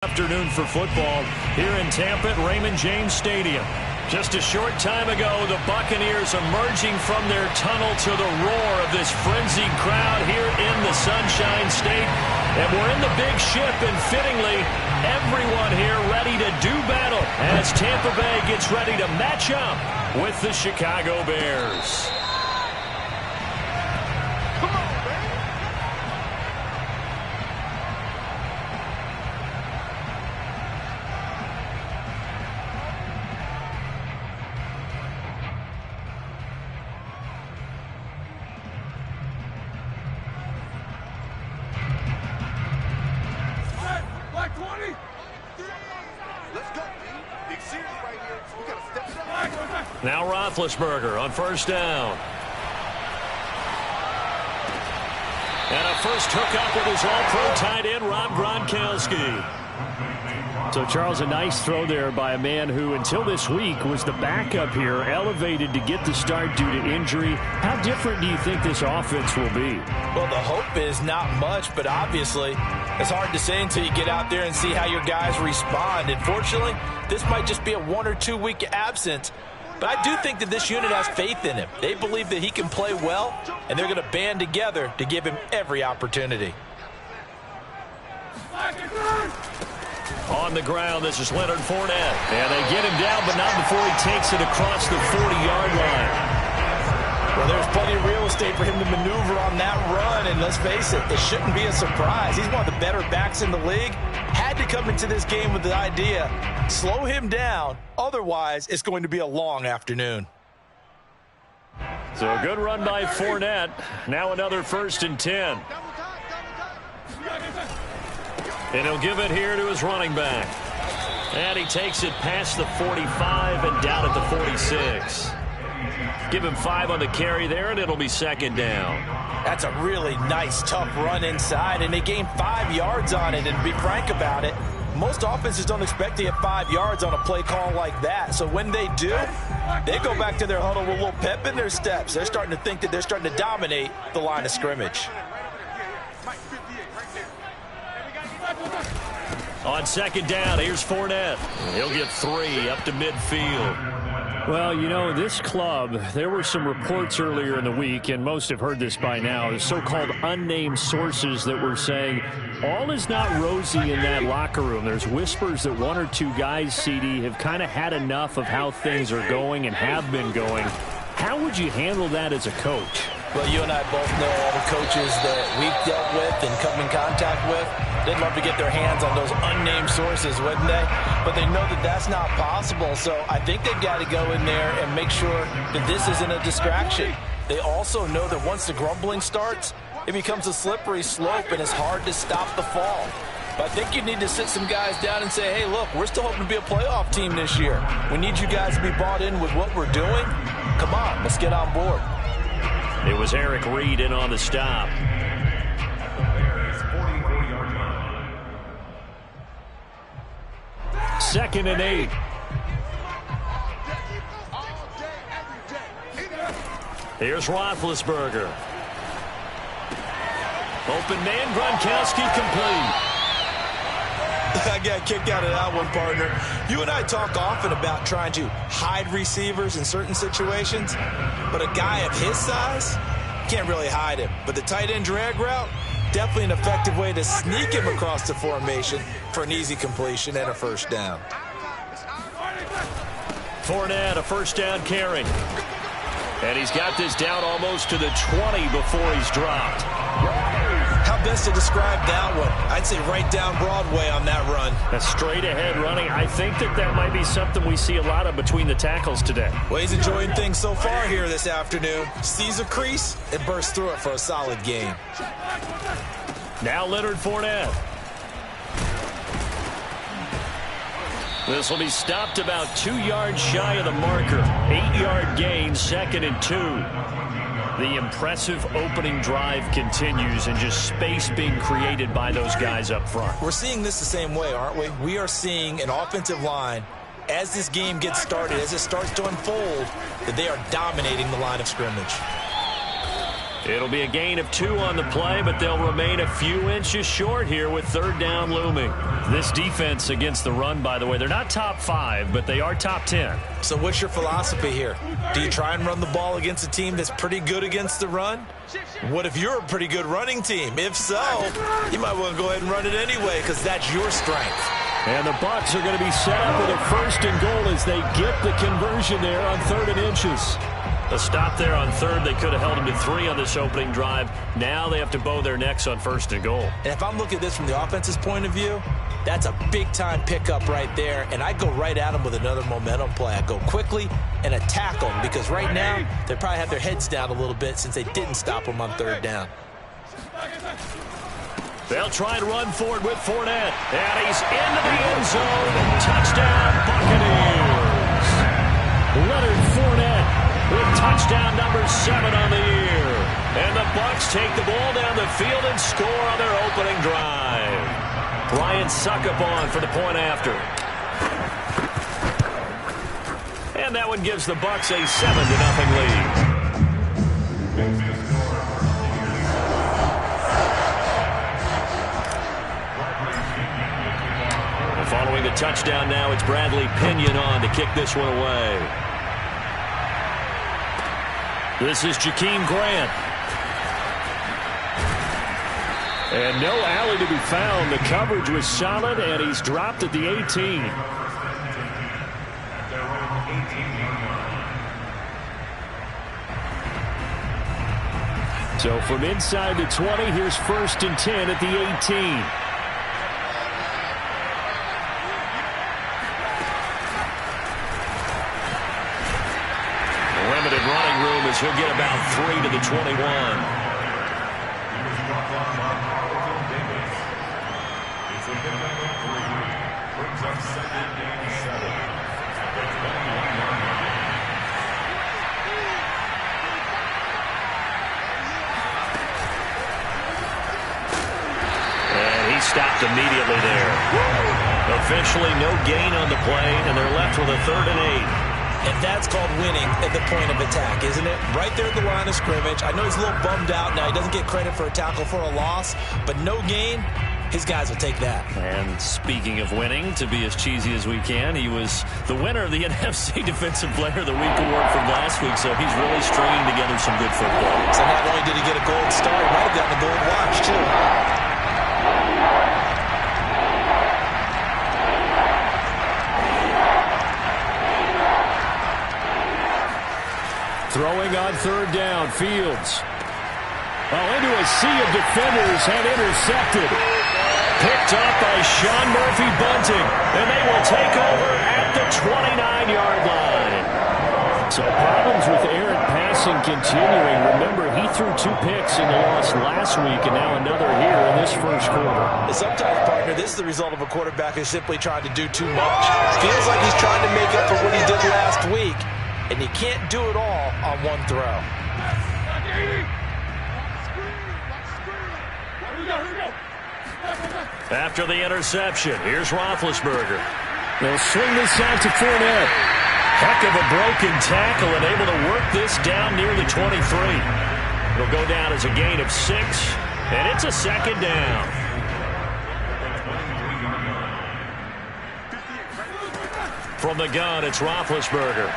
Afternoon for football here in Tampa at Raymond James Stadium. Just a short time ago, the Buccaneers emerging from their tunnel to the roar of this frenzied crowd here in the Sunshine State. And we're in the big ship, and fittingly, everyone here ready to do battle as Tampa Bay gets ready to match up with the Chicago Bears. Now Roethlisberger on first down. And a first hookup with his all-pro tight end, Rob Gronkowski. So, Charles, a nice throw there by a man who, until this week, was the backup here, elevated to get the start due to injury. How different do you think this offense will be? Well, the hope is not much, but obviously it's hard to say until you get out there and see how your guys respond. Unfortunately, this might just be a 1 or 2 week absence. But I do think that this unit has faith in him. They believe that he can play well, and they're going to band together to give him every opportunity. On the ground, this is Leonard Fournette. And they get him down, but not before he takes it across the 40-yard line. Well, there's plenty of real estate for him to maneuver on that run, and let's face it, it shouldn't be a surprise. He's one of the better backs in the league. Had to come into this game with the idea, slow him down, otherwise it's going to be a long afternoon. So a good run by Fournette. Now another 1st and 10. And he'll give it here to his running back. And he takes it past the 45 and down at the 46. Give him 5 on the carry there, and it'll be 2nd down. That's a really nice, tough run inside, and they gained 5 yards on it. And to be frank about it, most offenses don't expect to get 5 yards on a play call like that. So when they do, they go back to their huddle with a little pep in their steps. They're starting to think that they're starting to dominate the line of scrimmage. On 2nd down, here's Fournette. He'll get 3 up to midfield. Well, you know, this club, there were some reports earlier in the week, and most have heard this by now, the so-called unnamed sources that were saying all is not rosy in that locker room. There's whispers that 1 or 2 guys, CD, have kind of had enough of how things are going and have been going. How would you handle that as a coach? Well, you and I both know all the coaches that we've dealt with and come in contact with. They'd love to get their hands on those unnamed sources, wouldn't they? But they know that that's not possible, so I think they've got to go in there and make sure that this isn't a distraction. They also know that once the grumbling starts, it becomes a slippery slope and it's hard to stop the fall. But I think you need to sit some guys down and say, hey, look, we're still hoping to be a playoff team this year. We need you guys to be bought in with what we're doing. Come on, let's get on board. It was Eric Reed in on the stop. Second and 8. Here's Roethlisberger. Open man, Gronkowski complete. I got kicked out of that one, partner. You and I talk often about trying to hide receivers in certain situations, but a guy of his size can't really hide him. But the tight end drag route, definitely an effective way to sneak him across the formation for an easy completion and a 1st down. Fournette, a 1st down carry. And he's got this down almost to the 20 before he's dropped. How best to describe that one? I'd say right down Broadway on that run. A straight ahead running. I think that might be something we see a lot of between the tackles today. Well, he's enjoying things so far here this afternoon. Sees a crease and bursts through it for a solid game. Now Leonard Fournette. This will be stopped about 2 yards shy of the marker. 8-yard gain, 2nd and 2. The impressive opening drive continues and just space being created by those guys up front. We're seeing this the same way, aren't we? We are seeing an offensive line, as this game gets started, as it starts to unfold, that they are dominating the line of scrimmage. It'll be a gain of 2 on the play, but they'll remain a few inches short here with 3rd down looming. This defense against the run, by the way, they're not top 5, but they are top 10. So what's your philosophy here? Do you try and run the ball against a team that's pretty good against the run? What if you're a pretty good running team? If so, you might want to go ahead and run it anyway because that's your strength. And the Bucs are going to be set up with a 1st and goal as they get the conversion there on 3rd and inches. A stop there on 3rd. They could have held them to 3 on this opening drive. Now they have to bow their necks on 1st and goal. And if I'm looking at this from the offense's point of view, that's a big-time pickup right there. And I go right at them with another momentum play. I go quickly and attack them because right now they probably have their heads down a little bit since they didn't stop them on 3rd down. They'll try and run forward with Fournette. And he's into the end zone. Touchdown, Buccaneers. Leonard Fournette with touchdown number 7 on the year. And the Bucs take the ball down the field and score on their opening drive. Ryan Suckup on for the point after. And that one gives the Bucs a 7-0 lead. Following the touchdown now, it's Bradley Pinion on to kick this one away. This is Jakeem Grant. And no alley to be found. The coverage was solid, and he's dropped at the 18. So from inside the 20, here's 1st and 10 at the 18. Running room as he'll get about 3 to the 21. And he stopped immediately there. Officially no gain on the play, and they're left with a 3rd and 8. And that's called winning at the point of attack, isn't it? Right there at the line of scrimmage. I know he's a little bummed out now. He doesn't get credit for a tackle for a loss, but no gain, his guys will take that. And speaking of winning, to be as cheesy as we can, he was the winner of the NFC Defensive Player of the Week award from last week, so he's really stringing together some good football. So not only did he get a gold star, he might have gotten a gold watch, too. Throwing on 3rd down, Fields. Well, into a sea of defenders and intercepted. Picked up by Sean Murphy-Bunting, and they will take over at the 29-yard line. So problems with errant passing continuing. Remember, he threw 2 picks in the loss last week, and now another here in this 1st quarter. And sometimes, partner, this is the result of a quarterback who's simply trying to do too much. Feels like he's trying to make up for what he did last week. And you can't do it all on one throw. After the interception, here's Roethlisberger. They'll swing this out to Fournette. Heck of a broken tackle and able to work this down near the 23. It'll go down as a gain of 6, and it's a 2nd down. From the gun, it's Roethlisberger.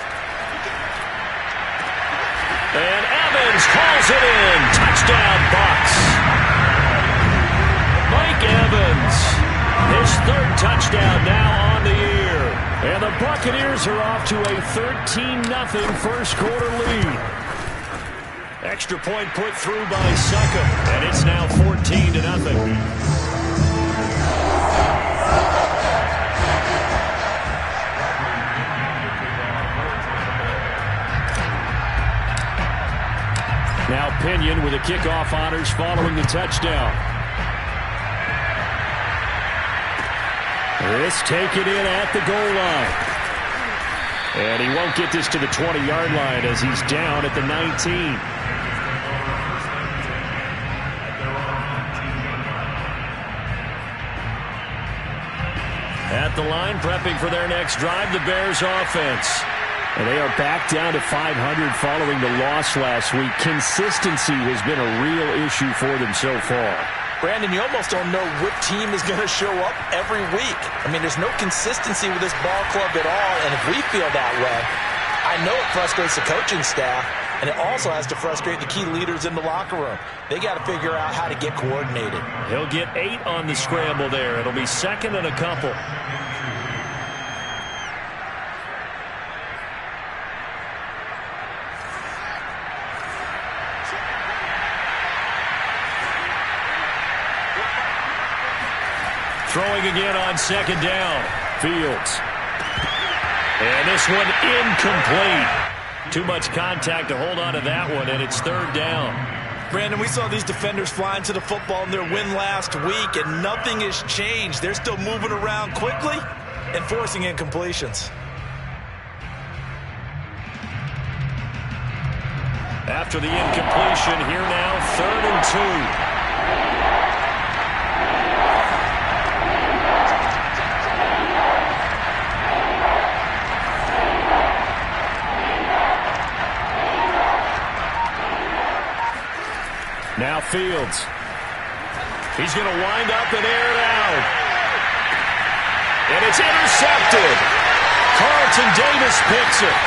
And Evans calls it in. Touchdown, Bucs. Mike Evans, his 3rd touchdown now on the year. And the Buccaneers are off to a 13-0 1st quarter lead. Extra point put through by Suckup, and it's now 14-0. Now Pinion with the kickoff honors following the touchdown. This taken in at the goal line. And he won't get this to the 20-yard line as he's down at the 19. At the line, prepping for their next drive, the Bears offense. And they are back down to 500 following the loss last week. Consistency has been a real issue for them so far. Brandon, you almost don't know what team is going to show up every week. I mean, there's no consistency with this ball club at all, and if we feel that way, I know it frustrates the coaching staff, and it also has to frustrate the key leaders in the locker room. They got to figure out how to get coordinated. He'll get 8 on the scramble there. It'll be second and a couple. Throwing again on second down. Fields. And this one incomplete. Too much contact to hold on to that one, and it's third down. Brandon, we saw these defenders flying to the football in their win last week, and nothing has changed. They're still moving around quickly and forcing incompletions. After the incompletion, here now, 3rd and 2. Now Fields. He's going to wind up and air it out. And it's intercepted. Carlton Davis picks it.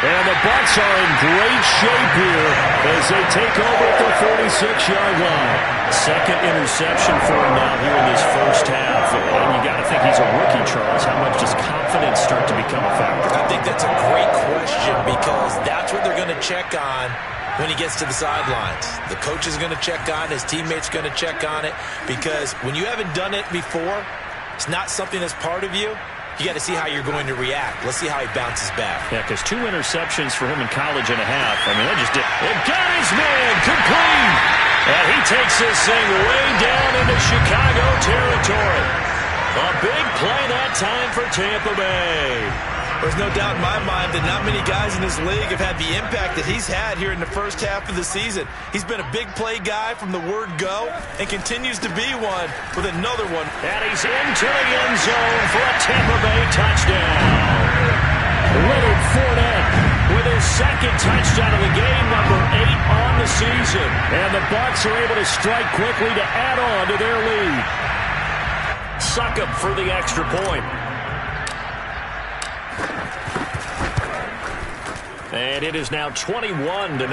And the Bucs are in great shape here as they take over at the 46-yard line. Second interception for him now here in this first half. And you got to think he's a rookie, Charles. How much does confidence start to become a factor? I think that's a great question because that's what they're going to check on when he gets to the sidelines. The coach is going to check on it. His teammates are going to check on it because when you haven't done it before, it's not something that's part of you. You got to see how you're going to react. Let's see how he bounces back. Yeah, because 2 interceptions for him in college and a half. I mean, that just did. It got his man complete. And he takes this thing way down into Chicago territory. A big play that time for Tampa Bay. There's no doubt in my mind that not many guys in this league have had the impact that he's had here in the first half of the season. He's been a big play guy from the word go and continues to be one with another one. And he's into the end zone for a Tampa Bay touchdown. Leonard Fournette with his second touchdown of the game, number 8 on the season. And the Bucs are able to strike quickly to add on to their lead. Succop for the extra point. And it is now 21-0.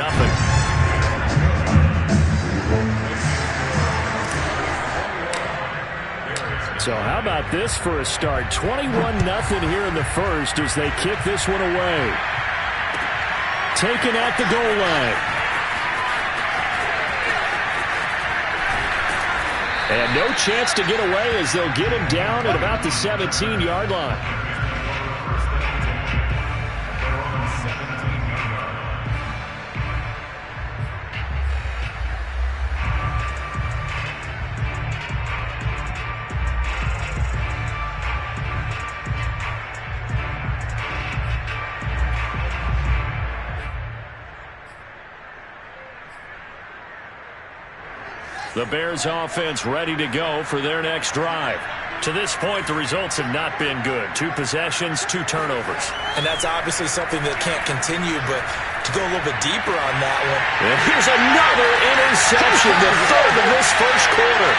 So how about this for a start? 21-0 here in the first as they kick this one away. Taken at the goal line. And no chance to get away as they'll get him down at about the 17-yard line. The Bears offense ready to go for their next drive. To this point, the results have not been good. 2 possessions, 2 turnovers. And that's obviously something that can't continue, but to go a little bit deeper on that one. And here's another interception, the 3rd of this first quarter.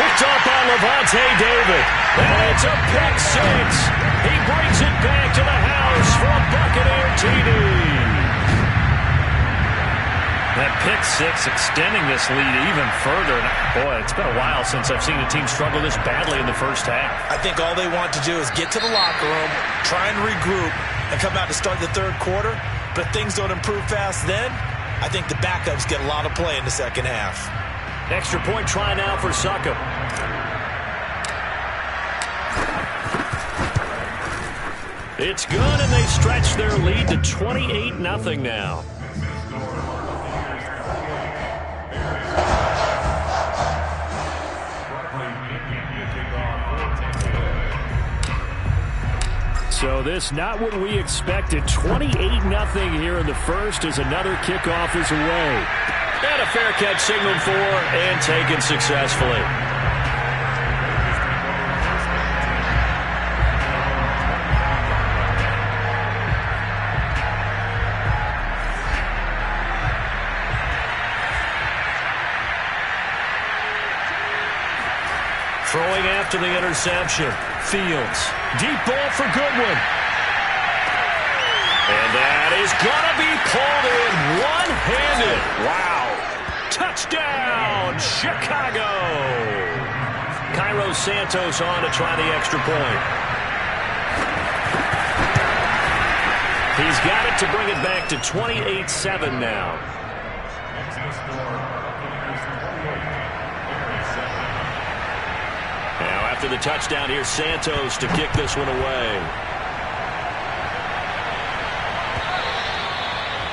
Picked up by Levante David. And it's a pick 6. He brings it back to the house for a Buccaneer TD. That pick 6 extending this lead even further. Boy, it's been a while since I've seen a team struggle this badly in the first half. I think all they want to do is get to the locker room, try and regroup, and come out to start the third quarter. But if things don't improve fast then, I think the backups get a lot of play in the second half. Extra point try now for Succop. It's good, and they stretch their lead to 28-0 now. So this not what we expected. 28-0 here in the first as another kickoff is away. And a fair catch signaled for and taken successfully. Throwing after the interception. Fields. Deep ball for Goodwin. And that is going to be pulled in one-handed. Wow. Touchdown, Chicago. Cairo Santos on to try the extra point. He's got it to bring it back to 28-7 now. Now after the touchdown, here's Santos to kick this one away.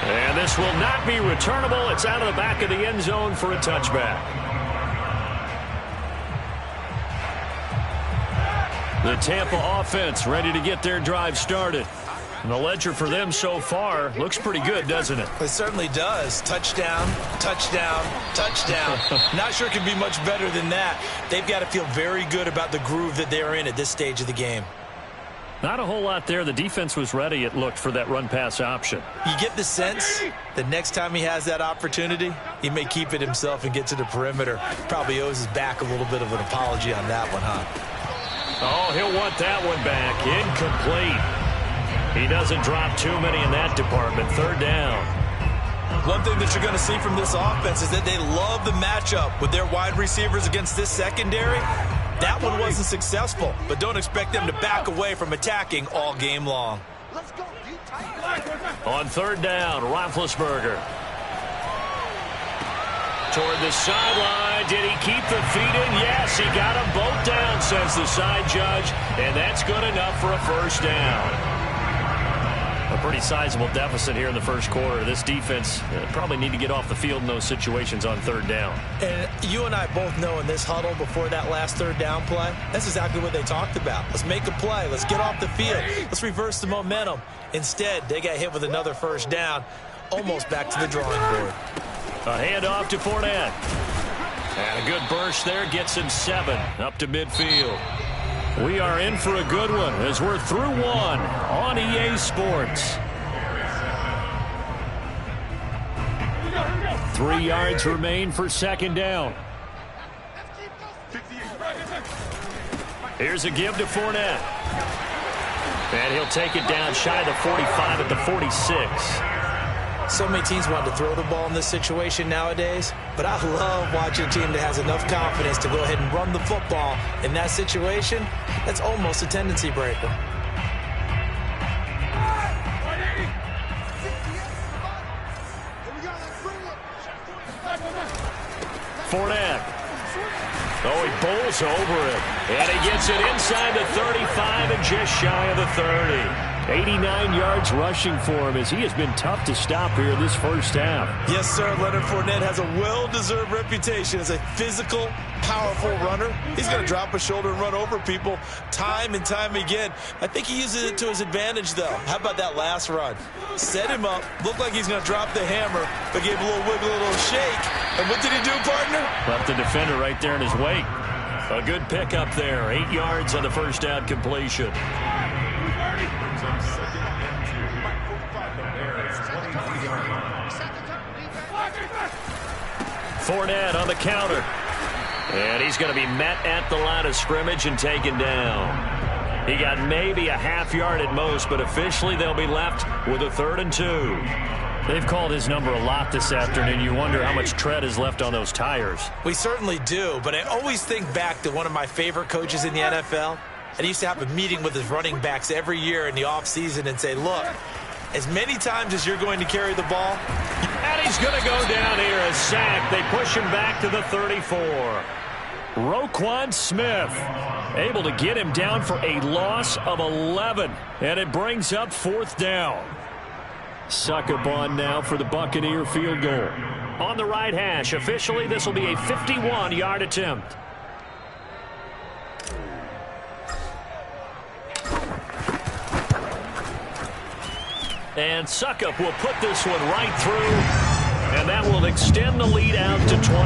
And this will not be returnable. It's out of the back of the end zone for a touchback. The Tampa offense ready to get their drive started. And the ledger for them so far looks pretty good, doesn't it? It certainly does. Touchdown, touchdown, touchdown. Not sure it can be much better than that. They've got to feel very good about the groove that they're in at this stage of the game. Not a whole lot there. The defense was ready, it looked, for that run-pass option. You get the sense that next time he has that opportunity, he may keep it himself and get to the perimeter. Probably owes his back a little bit of an apology on that one, huh? Oh, he'll want that one back. Incomplete. He doesn't drop too many in that department. Third down. One thing that you're going to see from this offense is that they love the matchup with their wide receivers against this secondary. That one wasn't successful, but don't expect them to back away from attacking all game long. On third down, Roethlisberger. Toward the sideline. Did he keep the feet in? Yes, he got them both down, says the side judge, and that's good enough for a first down. A pretty sizable deficit here in the first quarter. This defense probably need to get off the field in those situations on third down. And you and I both know in this huddle before that last third down play, that's exactly what they talked about. Let's make a play. Let's get off the field. Let's reverse the momentum. Instead, they got hit with another first down, almost back to the drawing board. A handoff to Fournette. And a good burst there gets him 7 up to midfield. We are in for a good one as we're through one on EA Sports. 3 yards remain for second down. Here's a give to Fournette. And he'll take it down shy of the 45 at the 46. So many teams want to throw the ball in this situation nowadays, but I love watching a team that has enough confidence to go ahead and run the football. In that situation, that's almost a tendency breaker. Fournette. Oh, he bowls over it. And he gets it inside the 35 and just shy of the 30. 89 yards rushing for him as he has been tough to stop here this first half. Yes, sir. Leonard Fournette has a well-deserved reputation as a physical, powerful runner. He's going to drop a shoulder and run over people time and time again. I think he uses it to his advantage, though. How about that last run? Set him up, looked like he's going to drop the hammer, but gave a little wiggle, a little shake. And what did he do, partner? Left the defender right there in his wake. A good pickup there. 8 yards on the first down completion. Fournette on the counter. And he's going to be met at the line of scrimmage and taken down. He got maybe a half yard at most, but officially they'll be left with a 3rd and 2. They've called his number a lot this afternoon. You wonder how much tread is left on those tires. We certainly do, but I always think back to one of my favorite coaches in the NFL. And he used to have a meeting with his running backs every year in the offseason and say, look, as many times as you're going to carry the ball. And he's going to go down here, a sack. They push him back to the 34. Roquan Smith able to get him down for a loss of 11. And it brings up 4th down. Succop on now for the Buccaneer field goal. On the right hash, officially this will be a 51-yard attempt. And Succop will put this one right through, and that will extend the lead out to 24.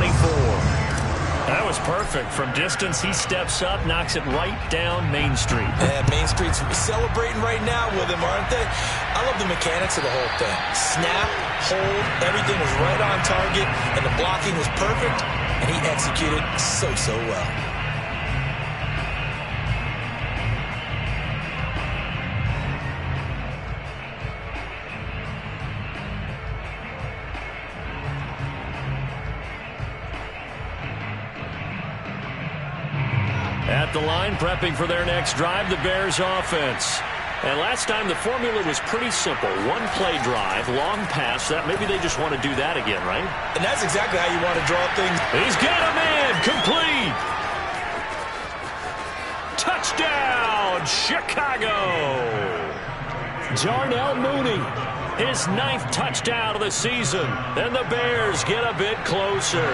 That was perfect. From distance, he steps up, knocks it right down Main Street. Yeah, Main Street's celebrating right now with him, aren't they? I love the mechanics of the whole thing. Snap, hold, everything was right on target, and the blocking was perfect, and he executed so well. At the line, prepping for their next drive, the Bears offense. And last time the formula was pretty simple. One play drive, long pass. That maybe they just want to do that again, right? And that's exactly how you want to draw things. He's got him in. Complete. Touchdown, Chicago. Darnell Mooney, his 9th touchdown of the season. And the Bears get a bit closer.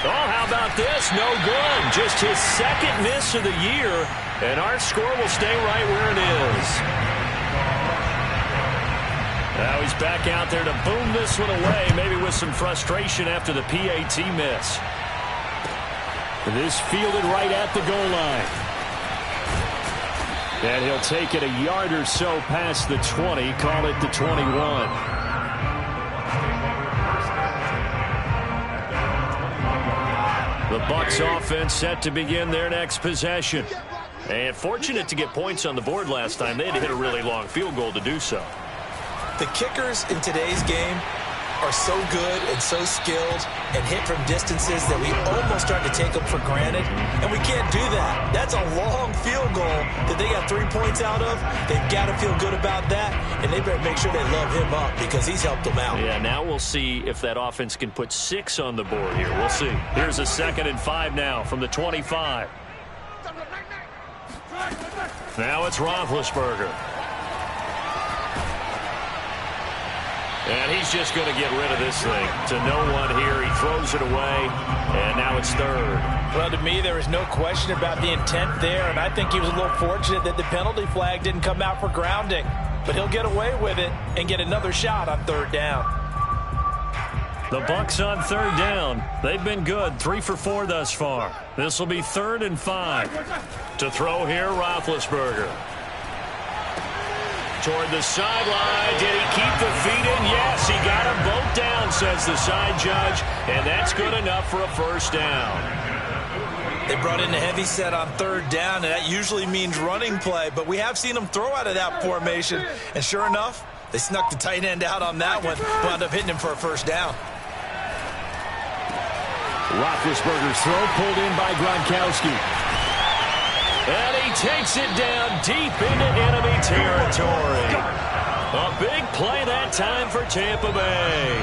Oh, how about this? No good. Just his 2nd miss of the year, and our score will stay right where it is. Now he's back out there to boom this one away, maybe with some frustration after the PAT miss. This fielded right at the goal line. And he'll take it a yard or so past the 20, call it the 21. The Bucs offense set to begin their next possession. And fortunate to get points on the board last time. They had to hit a really long field goal to do so. The kickers in today's game are so good and so skilled and hit from distances that we almost start to take them for granted. And we can't do that. That's a long field goal that they got 3 points out of. They've got to feel good about that. And they better make sure they love him up because he's helped them out. Yeah, now we'll see if that offense can put 6 on the board here. We'll see. Here's a 2nd and 5 now from the 25. Now it's Roethlisberger. And he's just going to get rid of this thing to no one here. He throws it away, and now it's 3rd. Well, to me, there is no question about the intent there, and I think he was a little fortunate that the penalty flag didn't come out for grounding. But he'll get away with it and get another shot on 3rd down. The Bucs on 3rd down. They've been good, 3 for 4 thus far. This will be 3rd and 5. To throw here, Roethlisberger. Toward the sideline. Did he keep the feet in? Yes, he got them both down, says the side judge. And that's good enough for a 1st down. They brought in a heavy set on 3rd down, and that usually means running play. But we have seen them throw out of that formation. And sure enough, they snuck the tight end out on that one. Wound up hitting him for a 1st down. Roethlisberger's throw pulled in by Gronkowski. And he takes it down deep into enemy territory. A big play that time for Tampa Bay.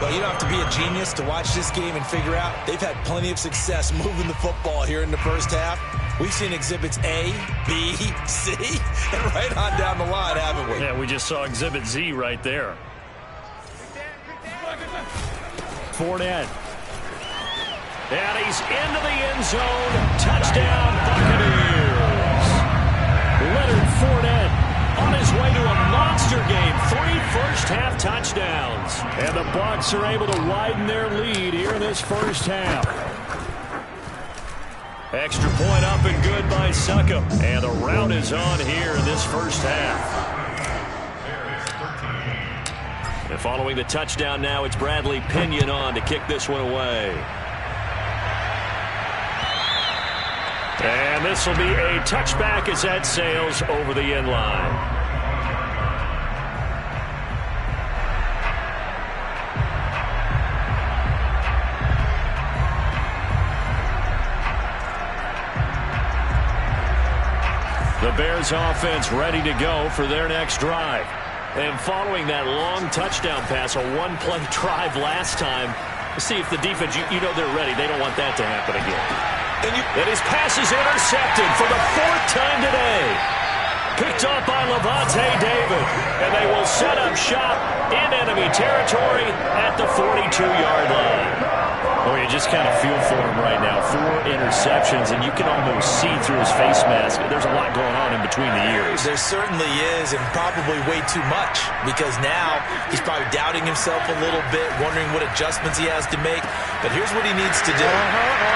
Well, you don't have to be a genius to watch this game and figure out they've had plenty of success moving the football here in the 1st half. We've seen exhibits A, B, C, and right on down the line, haven't we? Yeah, we just saw exhibit Z right there. Fournette. And he's into the end zone. Touchdown, Buccaneers. Leonard Fournette on his way to a monster game. 3 first-half touchdowns. And the Bucs are able to widen their lead here in this 1st half. Extra point up and good by Suckup. And the rout is on here in this 1st half. And following the touchdown now, it's Bradley Pinion on to kick this one away. And this will be a touchback as that sails over the end line. The Bears offense ready to go for their next drive. And following that long touchdown pass, a 1-play drive last time, see if the defense, you know they're ready. They don't want that to happen again. And his pass is intercepted for the 4th time today. Picked off by Levante David. And they will set up shop in enemy territory at the 42-yard line. Oh, you just kind of feel for him right now. 4 interceptions, and you can almost see through his face mask. There's a lot going on in between the ears. There certainly is, and probably way too much, because now he's probably doubting himself a little bit, wondering what adjustments he has to make. But here's what he needs to do.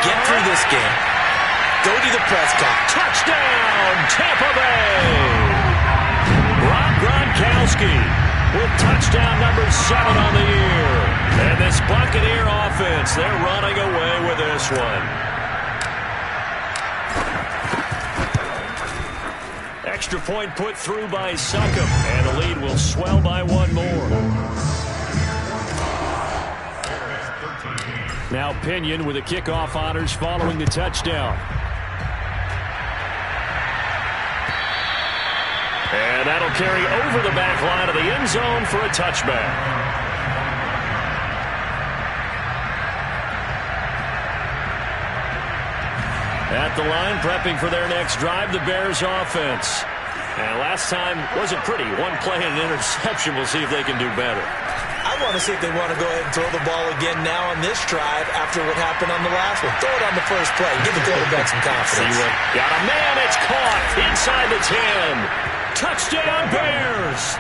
Get through this game. Go to the press conference. Touchdown, Tampa Bay! Rob Gronkowski with touchdown number 7 on the year. And this Buccaneer offense, they're running away with this one. Extra point put through by Suckup, and the lead will swell by 1 more. Now Pinion with the kickoff honors following the touchdown. And that'll carry over the back line of the end zone for a touchback. At the line, prepping for their next drive, the Bears offense. And last time wasn't pretty. One play and an interception. We'll see if they can do better. I want to see if they want to go ahead and throw the ball again now on this drive after what happened on the last one. Throw it on the first play. Give the quarterback some confidence. Got a man. It's caught inside the 10. Touchdown, Bears.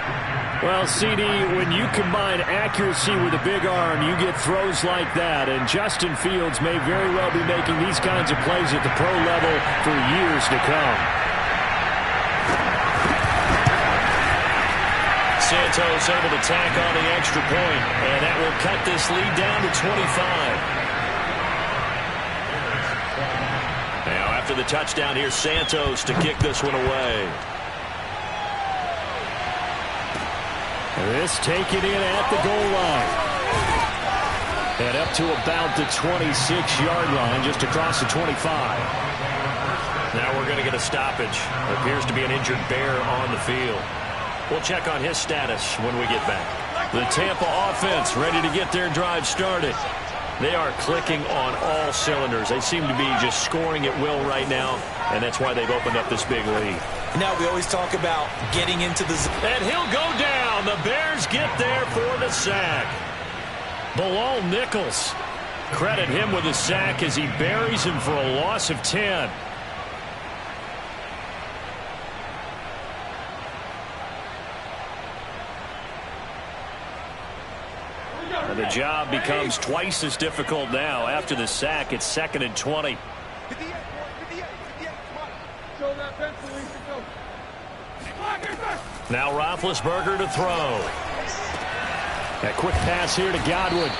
Well, CD, when you combine accuracy with a big arm, you get throws like that. And Justin Fields may very well be making these kinds of plays at the pro level for years to come. Santos able to tack on the extra point, and that will cut this lead down to 25. Now, after the touchdown, here's Santos to kick this one away. This taken in at the goal line. And up to about the 26-yard line, just across the 25. Now we're going to get a stoppage. Appears to be an injured Bear on the field. We'll check on his status when we get back. The Tampa offense ready to get their drive started. They are clicking on all cylinders. They seem to be just scoring at will right now, and that's why they've opened up this big lead. Now we always talk about getting into the zone. And he'll go down. The Bears get there for the sack. Bilal Nichols. Credit him with a sack as he buries him for a loss of 10. The job becomes twice as difficult now. After the sack, it's 2nd and 20. Now Roethlisberger to throw. A quick pass here to Godwin.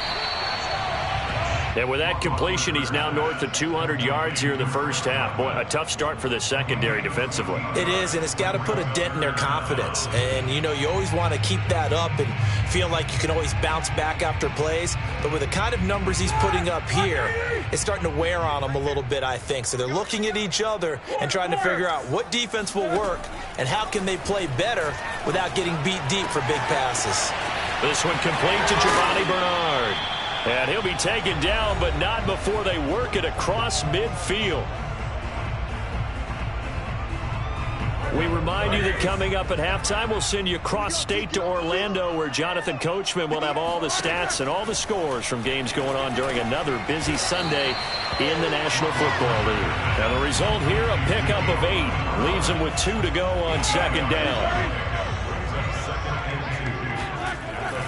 And with that completion, he's now north of 200 yards here in the first half. Boy, a tough start for the secondary defensively. It is, and it's got to put a dent in their confidence. And, you know, you always want to keep that up and feel like you can always bounce back after plays. But with the kind of numbers he's putting up here, it's starting to wear on them a little bit, I think. So they're looking at each other and trying to figure out what defense will work and how can they play better without getting beat deep for big passes. This one complete to Giovanni Bernard. And he'll be taken down, but not before they work it across midfield. We remind you that coming up at halftime, we'll send you cross-state to Orlando, where Jonathan Coachman will have all the stats and all the scores from games going on during another busy Sunday in the National Football League. Now the result here, a pickup of 8. Leaves them with 2 to go on 2nd down.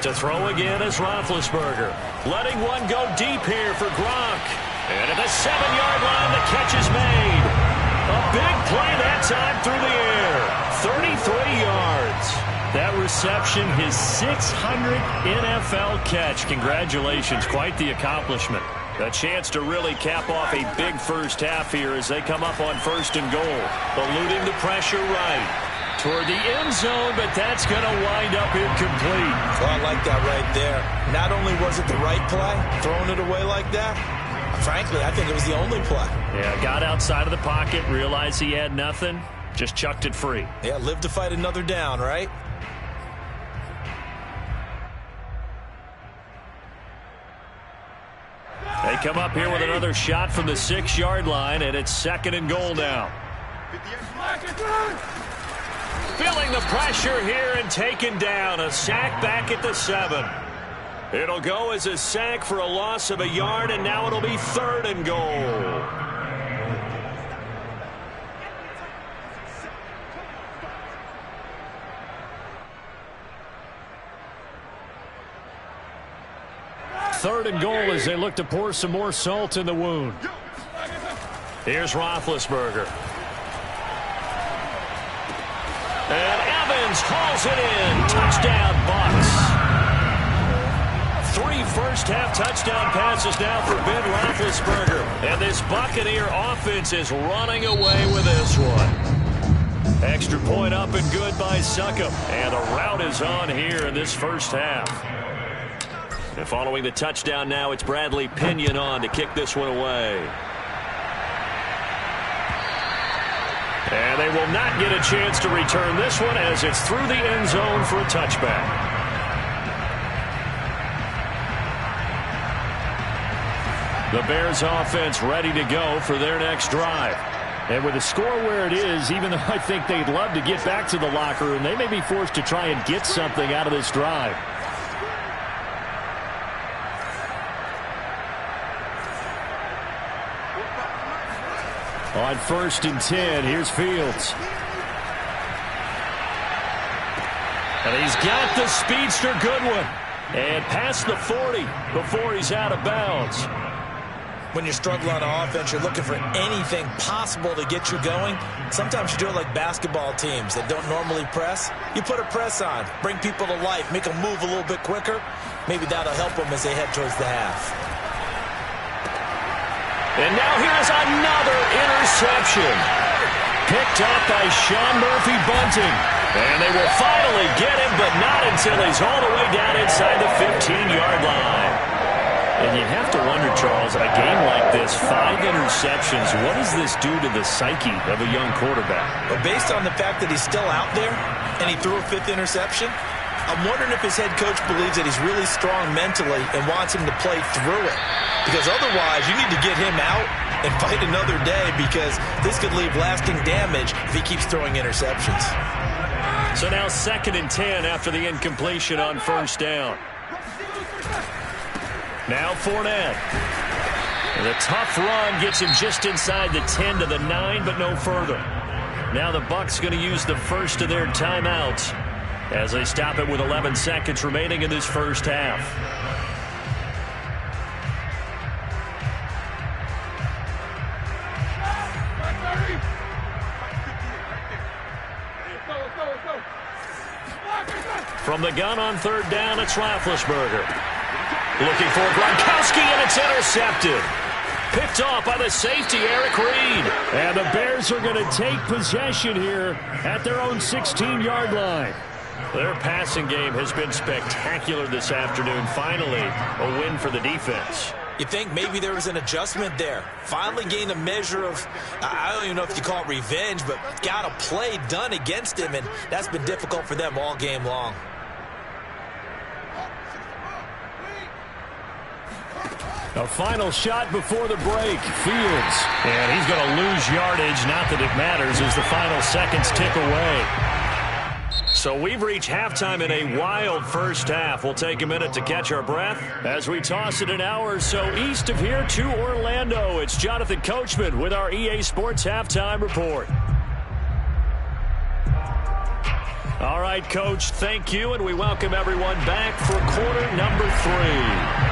To throw again is Roethlisberger. Letting one go deep here for Gronk. And at the 7-yard line, the catch is made. A big play that time through the air. 33 yards. That reception, his 600th NFL catch. Congratulations. Quite the accomplishment. A chance to really cap off a big first half here as they come up on 1st and goal. Eluding the pressure right toward the end zone, but that's going to wind up incomplete. Well, I like that right there. Not only was it the right play, throwing it away like that, frankly, I think it was the only play. Yeah, got outside of the pocket, realized he had nothing, just chucked it free. Yeah, live to fight another down, right? They come up here with another shot from the 6-yard line, and it's 2nd and goal now. Feeling the pressure here and taken down. A sack back at the 7. It'll go as a sack for a loss of a yard, and now it'll be 3rd and goal. Third and goal as they look to pour some more salt in the wound. Here's Roethlisberger. And Evans hauls it in. Touchdown, Bucs. 3 first-half touchdown passes now for Ben Roethlisberger. And this Buccaneer offense is running away with this one. Extra point up and good by Succop. And the route is on here in this first half. And following the touchdown now, it's Bradley Pinion on to kick this one away. And they will not get a chance to return this one as it's through the end zone for a touchback. The Bears offense ready to go for their next drive. And with the score where it is, even though I think they'd love to get back to the locker room, they may be forced to try and get something out of this drive. On 1st and 10, here's Fields. And he's got the speedster Goodwin. And past the 40 before he's out of bounds. When you're struggling on offense, you're looking for anything possible to get you going. Sometimes you do it like basketball teams that don't normally press. You put a press on, bring people to life, make them move a little bit quicker. Maybe that'll help them as they head towards the half. And now here's another interception. Picked up by Sean Murphy-Bunting. And they will finally get him, but not until he's all the way down inside the 15-yard line. And you have to wonder, Charles, a game like this, 5 interceptions, what does this do to the psyche of a young quarterback? But based on the fact that he's still out there and he threw a 5th interception, I'm wondering if his head coach believes that he's really strong mentally and wants him to play through it. Because otherwise, you need to get him out and fight another day, because this could leave lasting damage if he keeps throwing interceptions. So now 2nd and 10 after the incompletion on 1st down. Now Fournette. And a tough run gets him just inside the 10 to the 9, but no further. Now the Bucs going to use the first of their timeouts as they stop it with 11 seconds remaining in this first half. From the gun on 3rd down, it's Roethlisberger. Looking for Gronkowski, and it's intercepted. Picked off by the safety, Eric Reed. And the Bears are going to take possession here at their own 16-yard line. Their passing game has been spectacular this afternoon. Finally, a win for the defense. You think maybe there was an adjustment there. Finally gained a measure of, I don't even know if you call it revenge, but got a play done against him, and that's been difficult for them all game long. A final shot before the break. Fields. And he's going to lose yardage. Not that it matters as the final seconds tick away. So we've reached halftime in a wild first half. We'll take a minute to catch our breath as we toss it an hour or so east of here to Orlando. It's Jonathan Coachman with our EA Sports Halftime Report. All right, Coach, thank you, and we welcome everyone back for quarter number 3.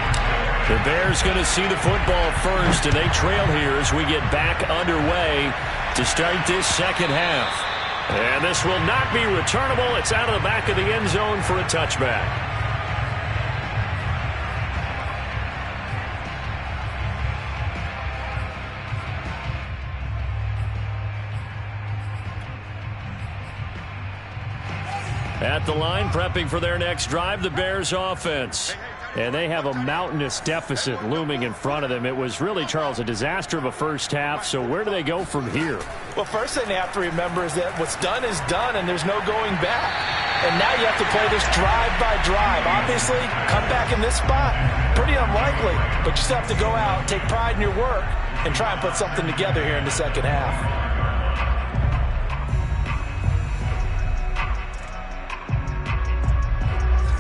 The Bears going to see the football first, and they trail here as we get back underway to start this second half. And this will not be returnable. It's out of the back of the end zone for a touchback. At the line, prepping for their next drive, the Bears offense. And they have a mountainous deficit looming in front of them. It was really, Charles, a disaster of a first half. So where do they go from here? Well, first thing they have to remember is that what's done is done, and there's no going back. And now you have to play this drive by drive. Obviously, come back in this spot, pretty unlikely. But you still have to go out, take pride in your work, and try and put something together here in the second half.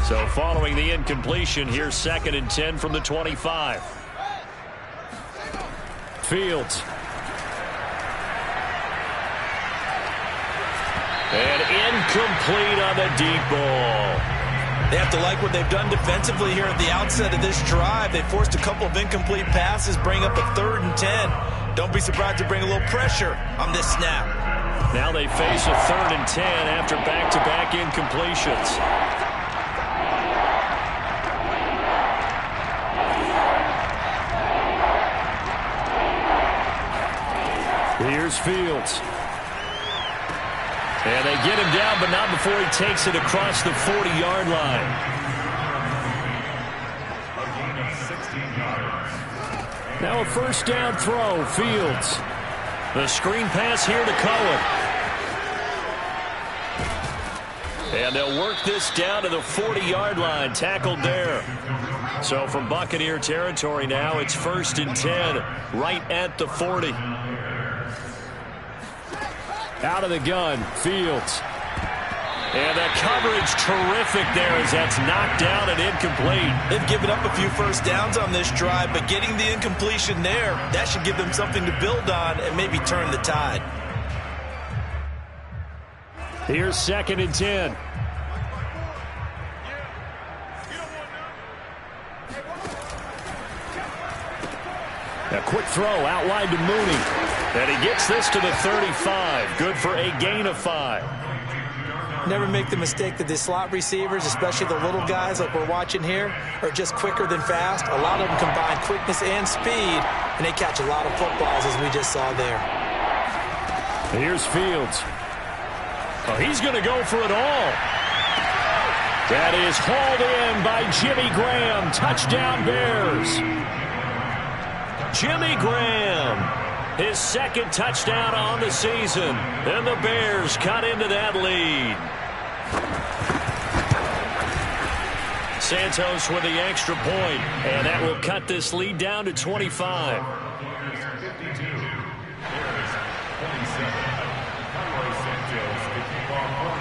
So following the incompletion, here's 2nd and 10 from the 25. Fields. And incomplete on the deep ball. They have to like what they've done defensively here at the outset of this drive. They forced a couple of incomplete passes, bring up a 3rd and 10. Don't be surprised to bring a little pressure on this snap. Now they face a 3rd and 10 after back-to-back incompletions. Here's Fields. And they get him down, but not before he takes it across the 40-yard line. Now a first down throw, Fields. The screen pass here to Cohen. And they'll work this down to the 40-yard line, tackled there. So from Buccaneer territory now, it's 1st and 10, right at the 40. Out of the gun, Fields. And the coverage terrific there as that's knocked down and incomplete. They've given up a few first downs on this drive, but getting the incompletion there, that should give them something to build on and maybe turn the tide. Here's 2nd and 10. A quick throw outlined to Mooney. And he gets this to the 35. Good for a gain of 5. Never make the mistake that the slot receivers, especially the little guys like we're watching here, are just quicker than fast. A lot of them combine quickness and speed, and they catch a lot of footballs, as we just saw there. Here's Fields. Oh, he's going to go for it all. That is hauled in by Jimmy Graham. Touchdown, Bears. Jimmy Graham, his 2nd touchdown on the season. And the Bears cut into that lead. Santos with the extra point, and that will cut this lead down to 25.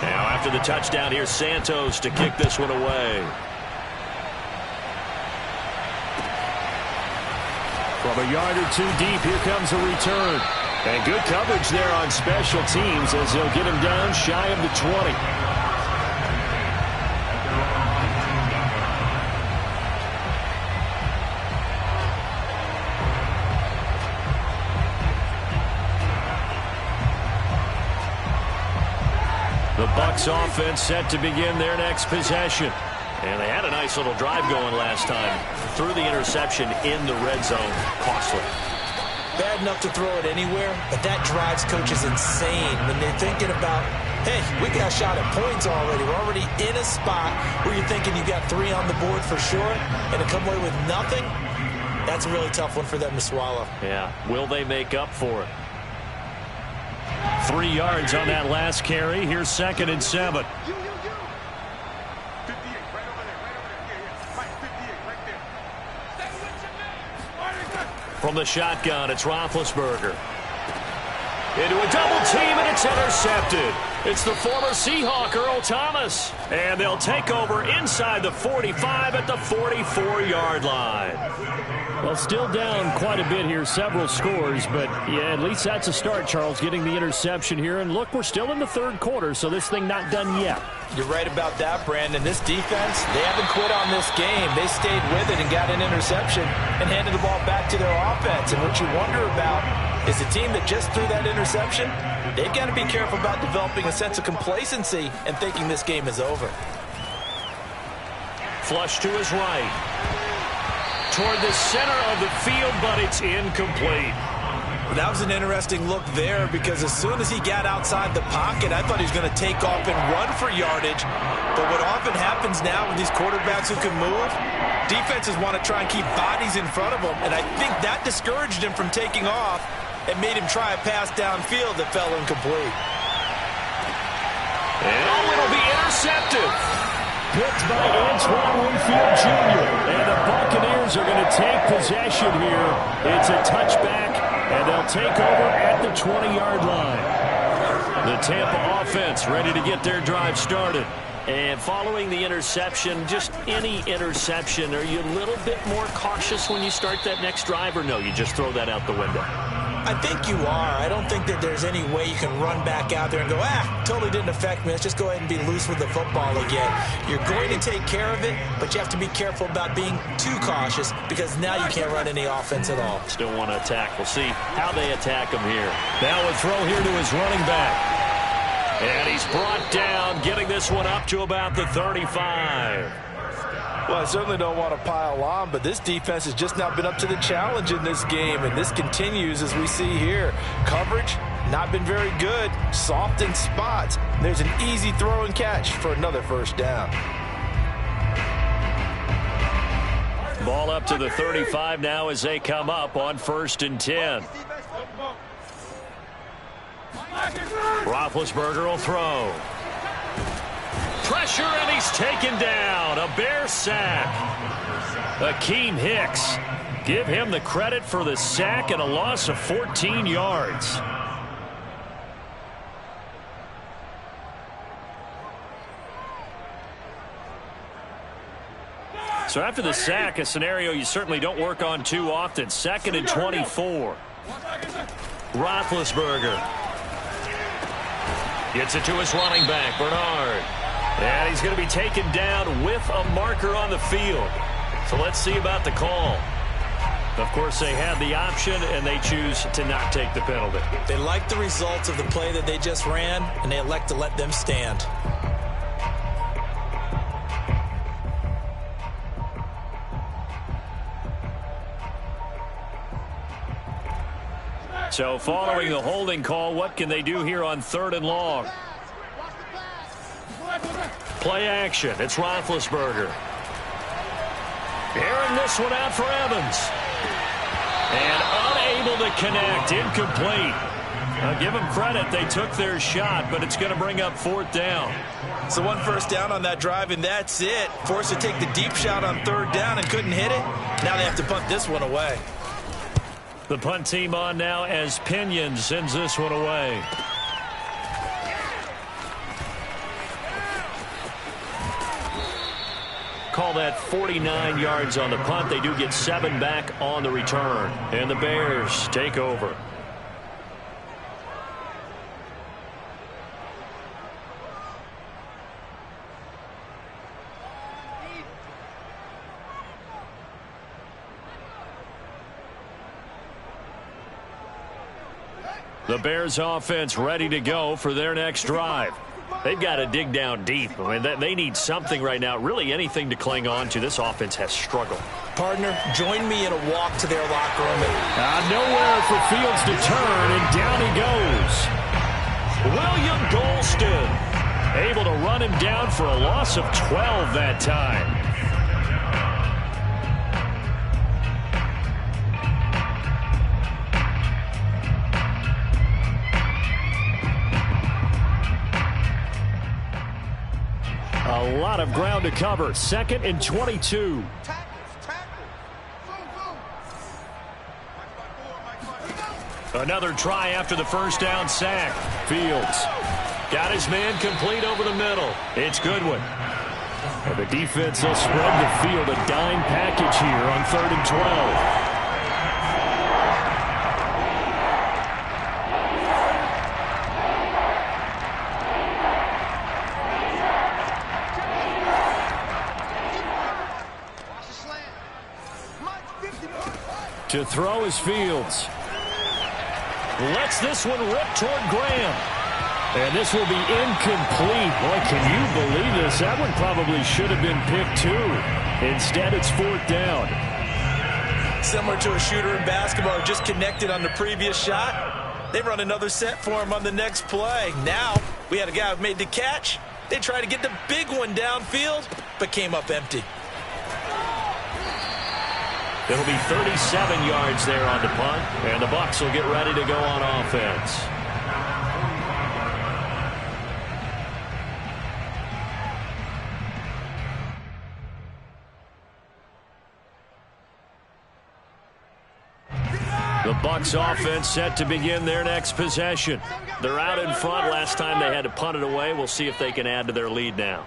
Now after the touchdown, here's Santos to kick this one away. From a yard or 2 deep, here comes a return. And good coverage there on special teams as they'll get him down shy of the 20. The Bucs offense set to begin their next possession. And they had a nice little drive going last time. Threw the interception in the red zone. Costly. Bad enough to throw it anywhere, but that drives coaches insane when they're thinking about, hey, we got a shot at points already. We're already in a spot where you're thinking you got 3 on the board for sure, and to come away with nothing, that's a really tough one for them to swallow. Yeah. Will they make up for it? 3 yards on that last carry. Here's 2nd and 7. From the shotgun, it's Roethlisberger. Into a double team, and it's intercepted. It's the former Seahawk, Earl Thomas. And they'll take over inside the 45 at the 44-yard line. Well, still down quite a bit here, several scores, but yeah, at least that's a start, Charles, getting the interception here. And look, we're still in the 3rd quarter, so this thing not done yet. You're right about that, Brandon. This defense, they haven't quit on this game. They stayed with it and got an interception and handed the ball back to their offense. And what you wonder about is the team that just threw that interception, they've got to be careful about developing a sense of complacency and thinking this game is over. Flush to his right. Toward the center of the field, but it's incomplete. That was an interesting look there because as soon as he got outside the pocket, I thought he was going to take off and run for yardage. But what often happens now with these quarterbacks who can move, defenses want to try and keep bodies in front of them, and I think that discouraged him from taking off and made him try a pass downfield that fell incomplete. And it'll be intercepted. Picked by Antoine Winfield Jr. And the Buccaneers are going to take possession here. It's a touchback, and they'll take over at the 20-yard line. The Tampa offense ready to get their drive started. And following the interception, just any interception, are you a little bit more cautious when you start that next drive, or no, you just throw that out the window? I think you are. I don't think that there's any way you can run back out there and go, totally didn't affect me. Let's just go ahead and be loose with the football again. You're going to take care of it, but you have to be careful about being too cautious because now you can't run any offense at all. Still want to attack. We'll see how they attack him here. Now a throw here to his running back. And he's brought down, getting this one up to about the 35. Well, I certainly don't want to pile on, but this defense has just not been up to the challenge in this game, and this continues as we see here. Coverage, not been very good, soft in spots. There's an easy throw and catch for another first down. Ball up to the 35 now as they come up on 1st and 10. Roethlisberger will throw. Pressure, and he's taken down. A Bear sack. Akeem Hicks. Give him the credit for the sack and a loss of 14 yards. So after the sack, a scenario you certainly don't work on too often. 2nd and 24. Roethlisberger gets it to his running back, Bernard. And he's going to be taken down with a marker on the field. So let's see about the call. Of course, they had the option, and they choose to not take the penalty. They like the results of the play that they just ran, and they elect to let them stand. So following the holding call, what can they do here on 3rd and long? Play action. It's Roethlisberger. Airing this one out for Evans. And unable to connect. Incomplete. I'll give them credit. They took their shot, but it's going to bring up 4th down. So 1 first down on that drive, and that's it. Forced to take the deep shot on 3rd down and couldn't hit it. Now they have to punt this one away. The punt team on now as Pinion sends this one away. Call that 49 yards on the punt. They do get 7 back on the return. And the Bears take over. The Bears offense ready to go for their next drive. They've got to dig down deep. I mean, they need something right now, really anything to cling on to. This offense has struggled. Partner, join me in a walk to their locker room. Nowhere for Fields to turn, and down he goes. William Golston able to run him down for a loss of 12 that time. A lot of ground to cover. 2nd and 22. Another try after the first down sack. Fields got his man complete over the middle. It's Goodwin. And the defense will spread the field. A dime package here on 3rd and 12. To throw is Fields. Lets this one rip toward Graham. And this will be incomplete. Boy, can you believe this? That one probably should have been picked too. Instead, it's 4th down. Similar to a shooter in basketball, just connected on the previous shot. They run another set for him on the next play. Now, we had a guy who made the catch. They tried to get the big one downfield, but came up empty. It'll be 37 yards there on the punt, and the Bucs will get ready to go on offense. The Bucs offense set to begin their next possession. They're out in front. Last time they had to punt it away. We'll see if they can add to their lead now.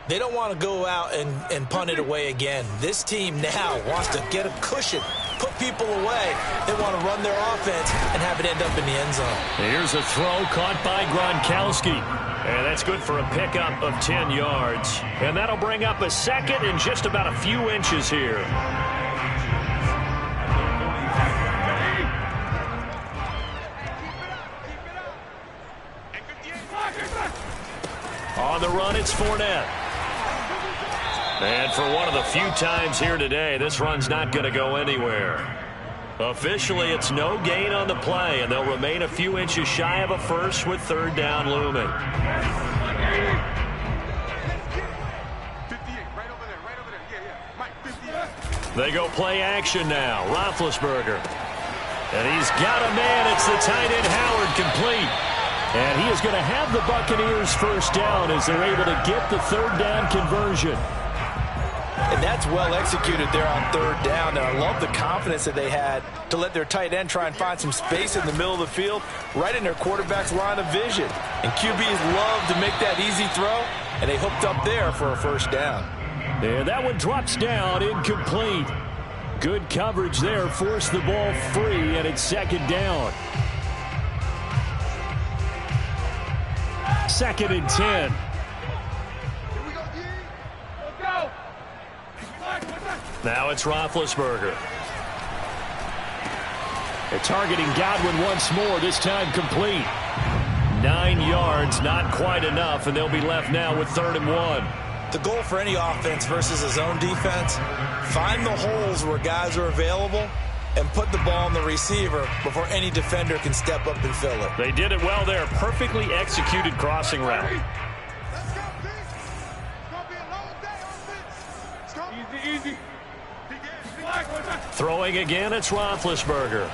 They don't want to go out and punt it away again. This team now wants to get a cushion, put people away. They want to run their offense and have it end up in the end zone. Here's a throw caught by Gronkowski. And that's good for a pickup of 10 yards. And that'll bring up a 2nd and just about a few inches here. On the run, it's Fournette. And for one of the few times here today, this run's not going to go anywhere. Officially, it's no gain on the play, and they'll remain a few inches shy of a first with 3rd down looming. They go play action now. Roethlisberger. And he's got a man. It's the tight end Howard, complete. And he is going to have the Buccaneers first down as they're able to get the third down conversion. And that's well executed there on third down. And I love the confidence that they had to let their tight end try and find some space in the middle of the field, right in their quarterback's line of vision. And QBs love to make that easy throw, and they hooked up there for a first down. And that one drops down, incomplete. Good coverage there, forced the ball free, and it's second down. 2nd and 10. Now it's Roethlisberger. They're targeting Godwin once more, this time complete. 9 yards, not quite enough, and they'll be left now with 3rd and 1. The goal for any offense versus a zone defense, find the holes where guys are available and put the ball on the receiver before any defender can step up and fill it. They did it well there. Perfectly executed crossing route. Easy. Throwing again, it's Roethlisberger.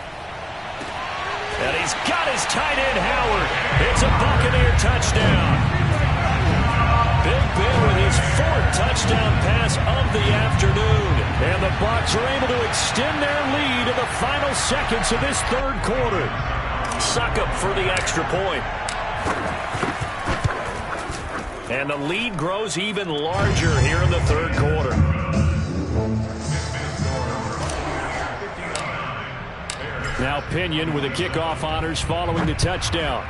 And he's got his tight end, Howard. It's a Buccaneer touchdown. Big Ben with his 4th touchdown pass of the afternoon. And the Bucs are able to extend their lead in the final seconds of this 3rd quarter. Succop for the extra point. And the lead grows even larger here in the 3rd quarter. Now Pinion with the kickoff honors following the touchdown.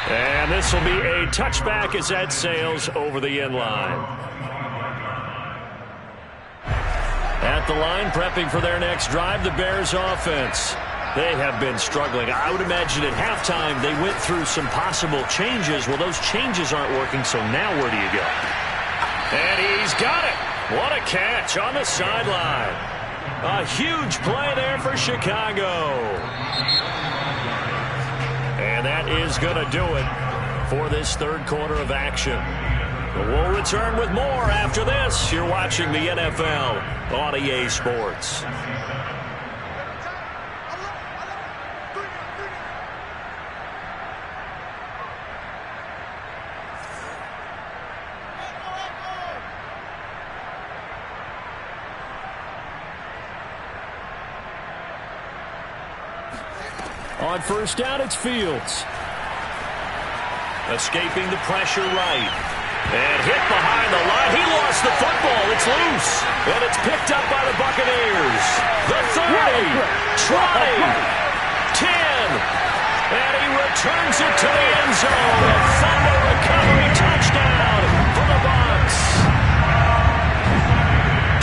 And this will be a touchback as that sails over the end line. At the line, prepping for their next drive, the Bears offense. They have been struggling. I would imagine at halftime they went through some possible changes. Well, those changes aren't working, so now where do you go? And he's got it. What a catch on the sideline. A huge play there for Chicago. And that is going to do it for this 3rd quarter of action. We'll return with more after this. You're watching the NFL on EA Sports. On first down, it's Fields. Escaping the pressure right. And hit behind the line. He lost the football. It's loose. And it's picked up by the Buccaneers. The 30. 20. 10. And he returns it to the end zone. A fumble recovery touchdown for the Bucs.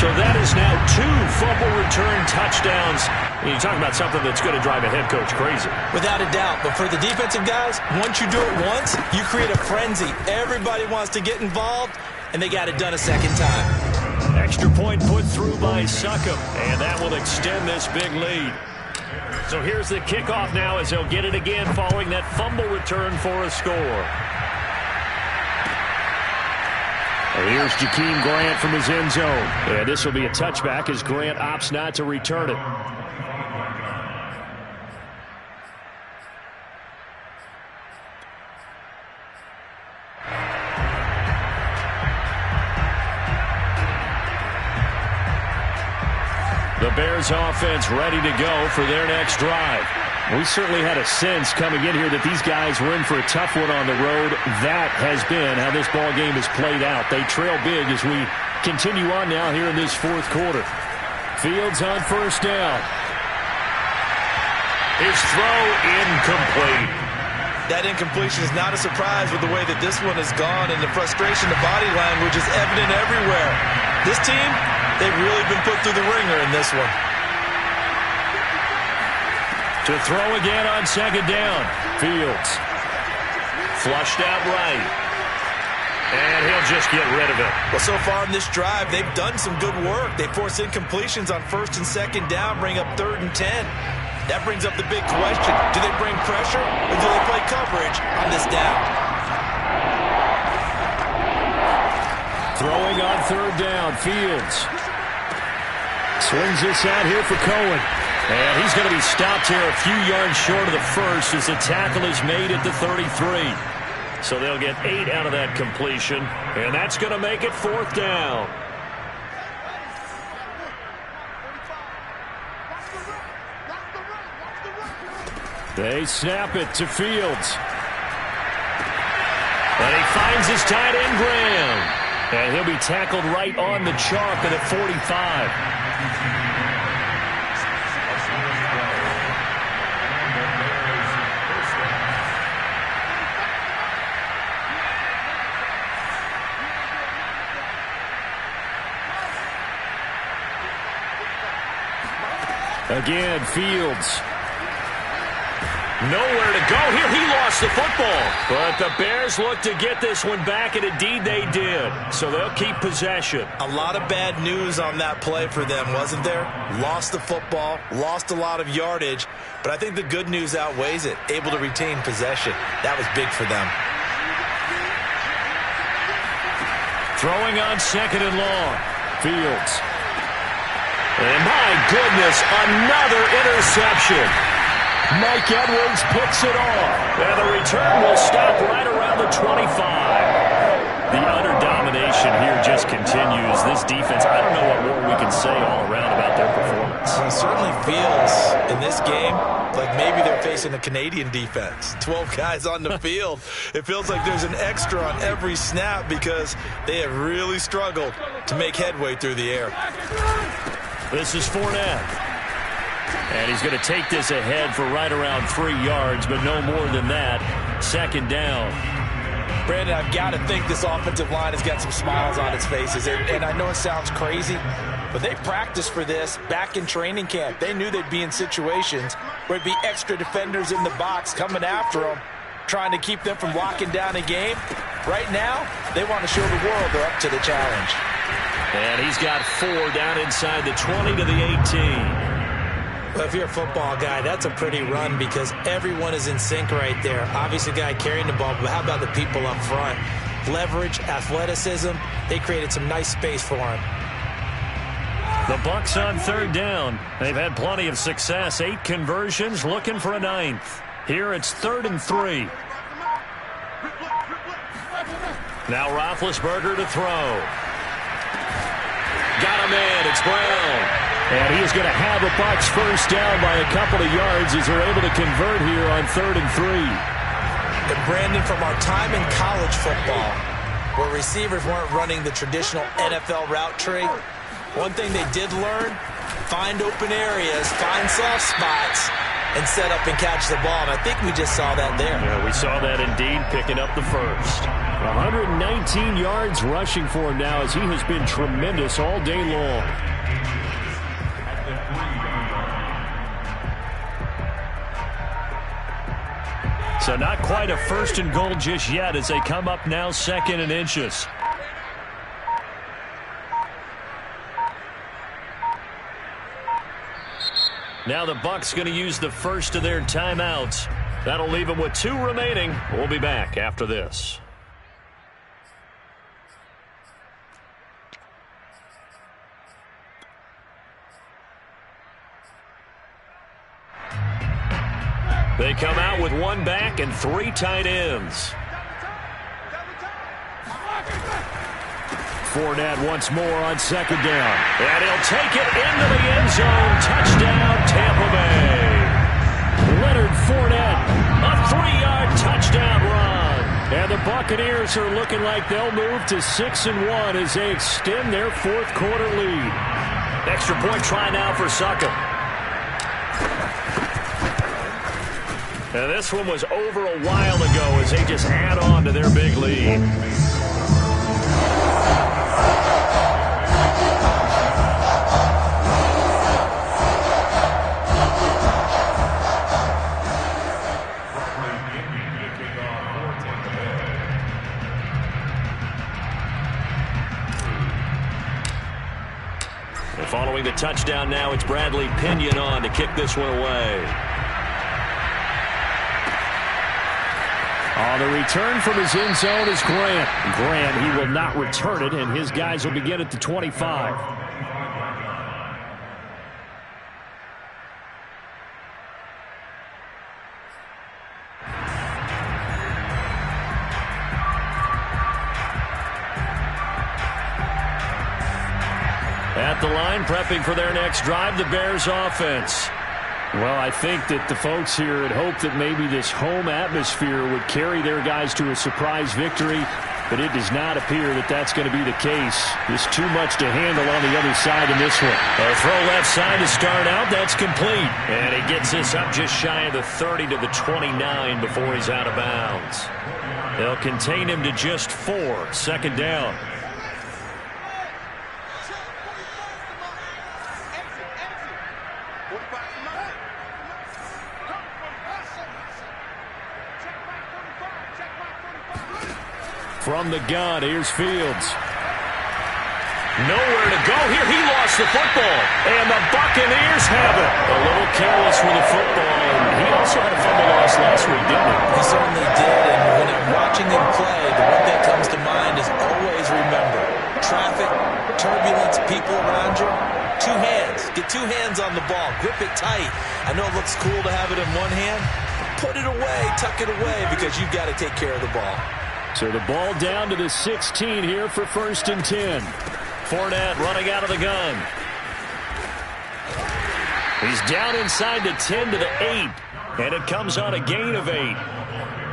So that is now 2 fumble return touchdowns. You're talking about something that's going to drive a head coach crazy. Without a doubt. But for the defensive guys, once you do it once, you create a frenzy. Everybody wants to get involved, and they got it done a second time. Extra point put through by Succop, and that will extend this big lead. So here's the kickoff now as they'll get it again following that fumble return for a score. And here's Jakeem Grant from his end zone. And this will be a touchback as Grant opts not to return it. The Bears offense ready to go for their next drive. We certainly had a sense coming in here that these guys were in for a tough one on the road. That has been how this ball game has played out. They trail big as we continue on now here in this 4th quarter. Fields on first down. His throw incomplete. That incompletion is not a surprise with the way that this one has gone, and the frustration, the body language is evident everywhere. This team, they've really been put through the ringer in this one. To throw again on second down. Fields. Flushed out right. And he'll just get rid of it. Well, so far in this drive, they've done some good work. They force incompletions on first and second down, bring up 3rd and 10. That brings up the big question. Do they bring pressure or do they play coverage on this down? Throwing on third down, Fields. Swings this out here for Cohen. And he's going to be stopped here a few yards short of the first as the tackle is made at the 33. So they'll get 8 out of that completion, and that's going to make it 4th down. They snap it to Fields. And he finds his tight end, Graham. And he'll be tackled right on the chalk at 45. Again, Fields. Nowhere to go here. He lost the football. But the Bears look to get this one back, and indeed they did. So they'll keep possession. A lot of bad news on that play for them, wasn't there? Lost the football, lost a lot of yardage. But I think the good news outweighs it. Able to retain possession. That was big for them. Throwing on 2nd and long. Fields. And my goodness, another interception. Mike Edwards picks it off. And the return will stop right around the 25. The utter domination here just continues. This defense, I don't know what more we can say all around about their performance. It certainly feels in this game like maybe they're facing a Canadian defense. 12 guys on the field. It feels like there's an extra on every snap because they have really struggled to make headway through the air. This is Fournette. And he's going to take this ahead for right around 3 yards, but no more than that. 2nd down. Brandon, I've got to think this offensive line has got some smiles on its faces. And I know it sounds crazy, but they practiced for this back in training camp. They knew they'd be in situations where it'd be extra defenders in the box coming after them, trying to keep them from locking down a game. Right now, they want to show the world they're up to the challenge. And he's got 4 down inside the 20 to the 18. Well, if you're a football guy, that's a pretty run because everyone is in sync right there. Obviously, the guy carrying the ball, but how about the people up front? Leverage, athleticism, they created some nice space for him. The Bucs on 3rd down. They've had plenty of success. 8 conversions, looking for a 9th. Here it's 3rd and 3. Now Roethlisberger to throw. Got him in. It's Brown. And he is going to have a Bucs first down by a couple of yards as they're able to convert here on 3rd and 3. And Brandon, from our time in college football, where receivers weren't running the traditional NFL route tree, one thing they did learn, find open areas, find soft spots, and set up and catch the ball. And I think we just saw that there. Yeah, we saw that indeed, picking up the first. 119 yards rushing for him now as he has been tremendous all day long. So not quite a 1st and goal just yet as they come up now 2nd and inches. Now the Bucs going to use the first of their timeouts. That'll leave them with 2 remaining. We'll be back after this. They come out with 1 back and 3 tight ends. Fournette once more on 2nd down. And he'll take it into the end zone. Touchdown, Tampa Bay. Leonard Fournette, a 3-yard touchdown run. And the Buccaneers are looking like they'll move to 6-1 as they extend their 4th quarter lead. Extra point try now for Suckup. And this one was over a while ago as they just add on to their big lead. And following the touchdown now, it's Bradley Pinion on to kick this one away. On the return from his end zone is Grant. Grant, he will not return it, and his guys will begin at the 25. At the line, prepping for their next drive, the Bears offense. Well, I think that the folks here had hoped that maybe this home atmosphere would carry their guys to a surprise victory, but it does not appear that that's going to be the case. There's too much to handle on the other side in this one. A throw left side to start out. That's complete. And he gets this up just shy of the 30 to the 29 before he's out of bounds. They'll contain him to just 4. Second down. From the gun, here's Fields. Nowhere to go here. He lost the football. And the Buccaneers have it. A little careless with the football. And he also had a fumble loss last week, didn't he? He certainly did. And when I'm watching him play, the one that comes to mind is always remember. Traffic, turbulence, people around you. 2 hands. Get 2 hands on the ball. Grip it tight. I know it looks cool to have it in one hand. Put it away. Tuck it away because you've got to take care of the ball. So the ball down to the 16 here for 1st and 10. Fournette running out of the gun. He's down inside the 10 to the 8. And it comes on a gain of 8.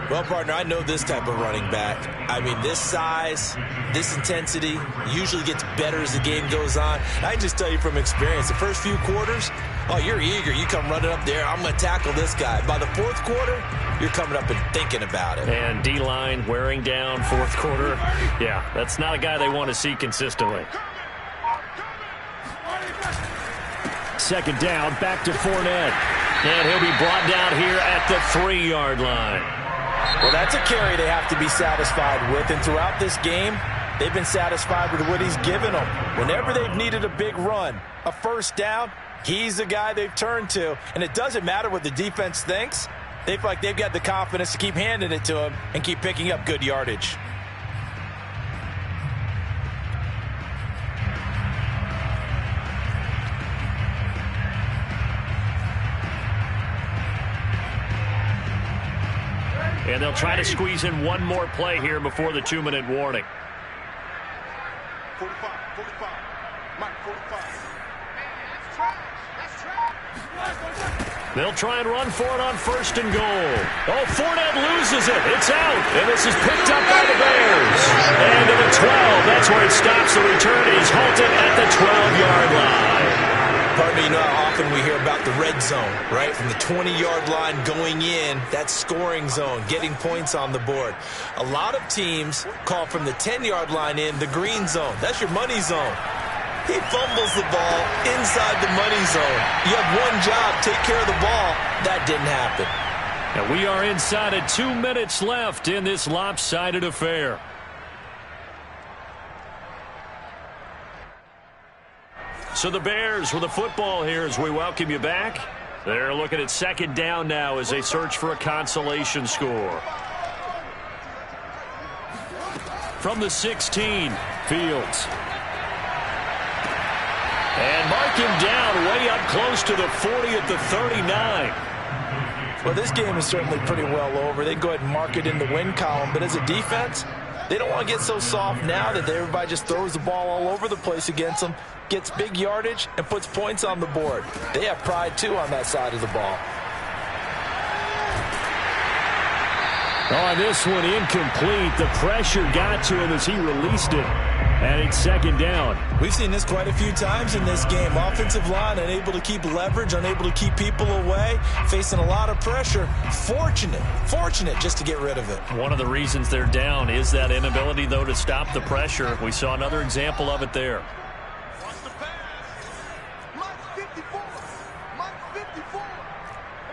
Well, partner, I know this type of running back. I mean, this size, this intensity usually gets better as the game goes on. I can just tell you from experience, the first few quarters, oh, you're eager. You come running up there. I'm going to tackle this guy. By the 4th quarter, you're coming up and thinking about it. And D-line wearing down 4th quarter. Yeah, that's not a guy they want to see consistently. Second down, back to Fournette. And he'll be brought down here at the 3-yard line. Well, that's a carry they have to be satisfied with. And throughout this game, they've been satisfied with what he's given them. Whenever they've needed a big run, a first down, he's the guy they've turned to. And it doesn't matter what the defense thinks. They feel like they've got the confidence to keep handing it to him and keep picking up good yardage. And they'll try to squeeze in one more play here before the 2-minute warning. 45. Mike, 45. They'll try and run for it on 1st and goal. Oh, Fournette loses it. It's out. And this is picked up by the Bears. And to the 12. That's where it stops. The return is halted at the 12-yard line. Pardon me, you know how often we hear about the red zone, right? From the 20-yard line going in, that's scoring zone, getting points on the board. A lot of teams call from the 10-yard line in the green zone. That's your money zone. He fumbles the ball inside the money zone. You have one job, take care of the ball. That didn't happen. And we are inside of 2 minutes left in this lopsided affair. So the Bears with the football here as we welcome you back. They're looking at 2nd down now as they search for a consolation score. From the 16, Fields. And mark him down way up close to the 40 at the 39. Well, this game is certainly pretty well over. They go ahead and mark it in the win column. But as a defense, they don't want to get so soft now that everybody just throws the ball all over the place against them, gets big yardage, and puts points on the board. They have pride, too, on that side of the ball. On this one, incomplete. The pressure got to him as he released it. And it's 2nd down. We've seen this quite a few times in this game. Offensive line unable to keep leverage, unable to keep people away, facing a lot of pressure. Fortunate just to get rid of it. One of the reasons they're down is that inability, though, to stop the pressure. We saw another example of it there. Watch the pass. Mike 54. Mike 54.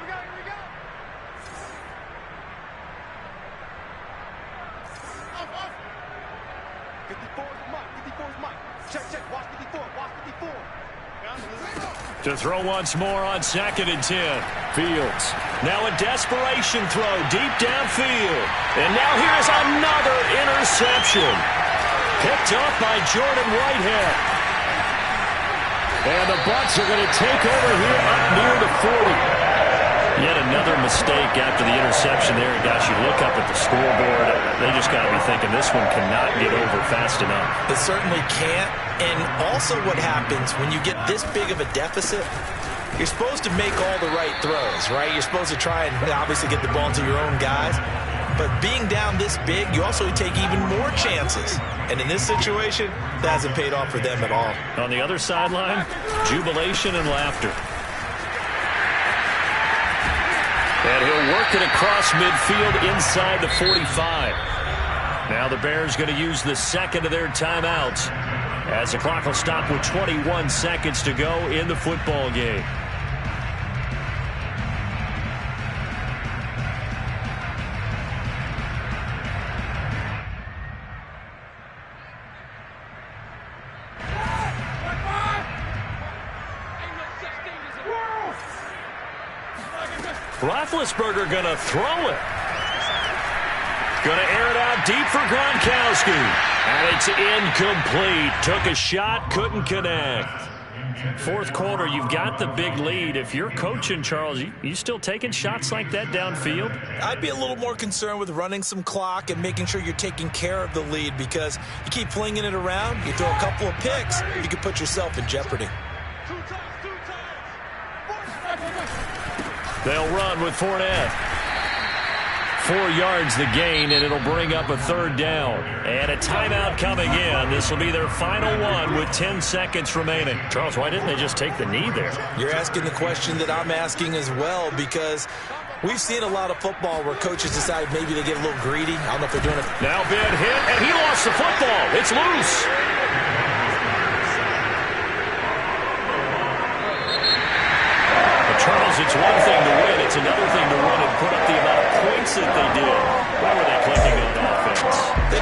Here we go. 54 is Mike. 54 is Mike. Check. Watch 54. Watch 54. To throw once more on 2nd and 10. Fields. Now a desperation throw deep downfield. And now here's another interception. Picked up by Jordan Whitehead. And the Bucs are going to take over here up near the 40. Yet another mistake after the interception there. And gosh, you look up at the scoreboard, they just got to be thinking this one cannot get over fast enough. It certainly can't. And also what happens when you get this big of a deficit, you're supposed to make all the right throws, right? You're supposed to try and obviously get the ball to your own guys. But being down this big, you also take even more chances. And in this situation, that hasn't paid off for them at all. On the other sideline, jubilation and laughter. And he'll work it across midfield inside the 45. Now the Bears going to use the second of their timeouts as the clock will stop with 21 seconds to go in the football game. Roethlisberger going to throw it. Going to air it out deep for Gronkowski. And it's incomplete. Took a shot, couldn't connect. Fourth quarter, you've got the big lead. If you're coaching, Charles, you still taking shots like that downfield? I'd be a little more concerned with running some clock and making sure you're taking care of the lead, because you keep flinging it around, you throw a couple of picks, you can put yourself in jeopardy. They'll run with Fournette. 4 yards the gain, and it'll bring up a third down. And a timeout coming in. This will be their final one with 10 seconds remaining. Charles, why didn't they just take the knee there? You're asking the question that I'm asking as well, because we've seen a lot of football where coaches decide maybe they get a little greedy. I don't know if they're doing it. Now big hit, and he lost the football. It's loose. Charles, it's one thing to win. It's another thing to run and put up the amount of points that they did. Where were they clicking on offense? They